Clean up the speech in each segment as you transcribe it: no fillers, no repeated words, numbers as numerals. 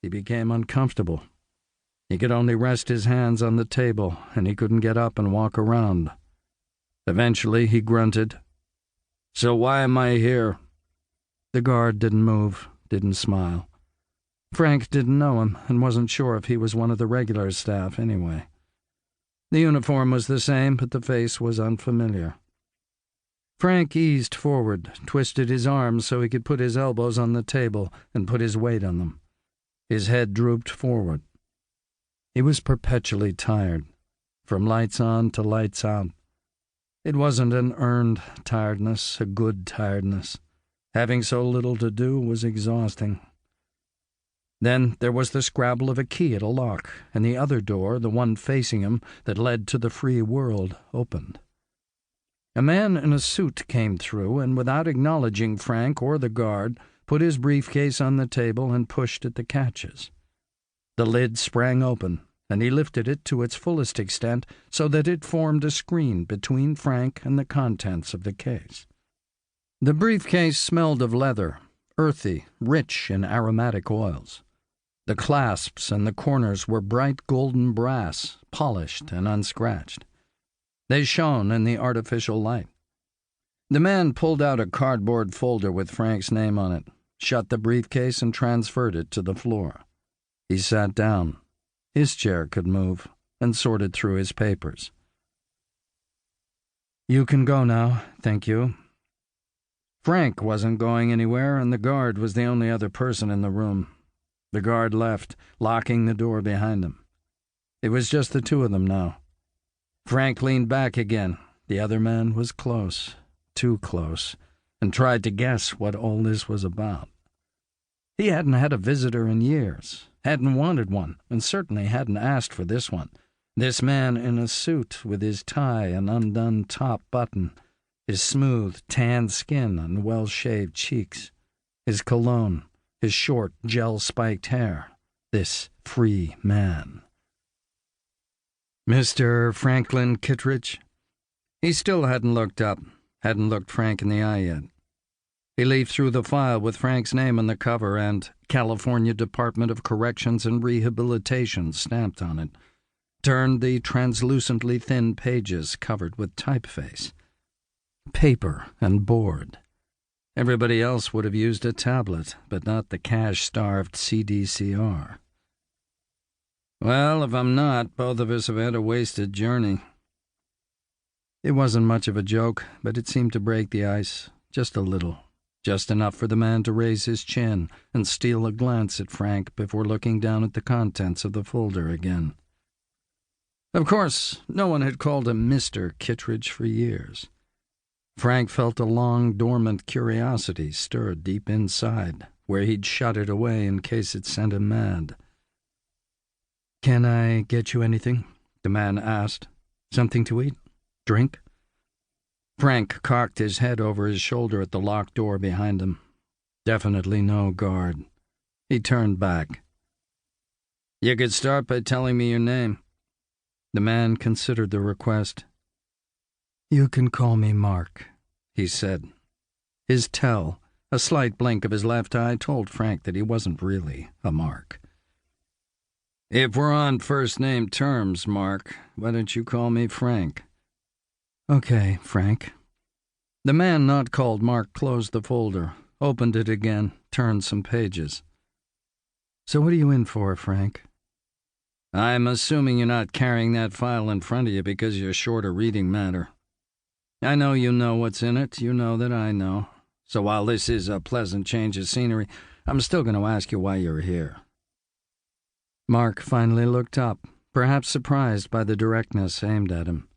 he became uncomfortable. He could only rest his hands on the table, and he couldn't get up and walk around. Eventually, he grunted, "So why am I here?" The guard didn't move, didn't smile. Frank didn't know him and wasn't sure if he was one of the regular staff anyway. The uniform was the same, but the face was unfamiliar. Frank eased forward, twisted his arms so he could put his elbows on the table and put his weight on them. His head drooped forward. He was perpetually tired, from lights on to lights out. It wasn't an earned tiredness, a good tiredness. Having so little to do was exhausting. Then there was the scrabble of a key at a lock, and the other door, the one facing him that led to the free world, opened. A man in a suit came through and, without acknowledging Frank or the guard, put his briefcase on the table and pushed at the catches. The lid sprang open, and he lifted it to its fullest extent so that it formed a screen between Frank and the contents of the case. The briefcase smelled of leather, earthy, rich in aromatic oils. The clasps and the corners were bright golden brass, polished and unscratched. They shone in the artificial light. The man pulled out a cardboard folder with Frank's name on it, shut the briefcase, and transferred it to the floor. He sat down. His chair could move, and sorted through his papers. "You can go now, thank you." Frank wasn't going anywhere, and the guard was the only other person in the room. The guard left, locking the door behind him. It was just the two of them now. Frank leaned back again. The other man was close, too close, and tried to guess what all this was about. He hadn't had a visitor in years, hadn't wanted one, and certainly hadn't asked for this one. This man in a suit with his tie and undone top button, his smooth, tanned skin and well-shaved cheeks, his cologne, his short, gel-spiked hair, this free man. "Mr. Franklin Kittridge?" He still hadn't looked up, hadn't looked Frank in the eye yet. He leafed through the file with Frank's name on the cover and California Department of Corrections and Rehabilitation stamped on it, turned the translucently thin pages covered with typeface. Paper and board. Everybody else would have used a tablet, but not the cash-starved CDCR. "Well, if I'm not, both of us have had a wasted journey." It wasn't much of a joke, but it seemed to break the ice, just a little, just enough for the man to raise his chin and steal a glance at Frank before looking down at the contents of the folder again. Of course, no one had called him Mr. Kittridge for years. Frank felt a long, dormant curiosity stirred deep inside, where he'd shut it away in case it sent him mad. "Can I get you anything?" the man asked. "Something to eat? Drink?" Frank cocked his head over his shoulder at the locked door behind him. Definitely no guard. He turned back. "You could start by telling me your name." The man considered the request. "You can call me Mark," he said. His tell, a slight blink of his left eye, told Frank that he wasn't really a Mark. "If we're on first-name terms, Mark, why don't you call me Frank?" "Okay, Frank." The man not called Mark closed the folder, opened it again, turned some pages. "So what are you in for, Frank?" "I'm assuming you're not carrying that file in front of you because you're short of reading matter. I know you know what's in it, you know that I know. So while this is a pleasant change of scenery, I'm still going to ask you why you're here." Mark finally looked up, perhaps surprised by the directness aimed at him.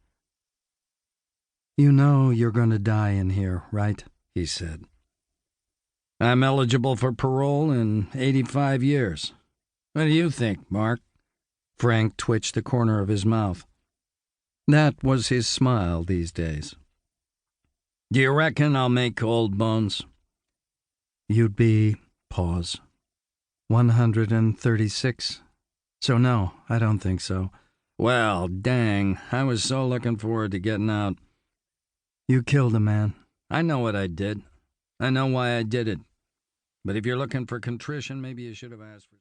"You know you're going to die in here, right?" he said. "I'm eligible for parole in 85 years. What do you think, Mark?" Frank twitched the corner of his mouth. That was his smile these days. "Do you reckon I'll make old bones?" "You'd be," pause, 136. So no, I don't think so." "Well, dang, I was so looking forward to getting out." "You killed a man." "I know what I did. I know why I did it. But if you're looking for contrition, maybe you should have asked for..."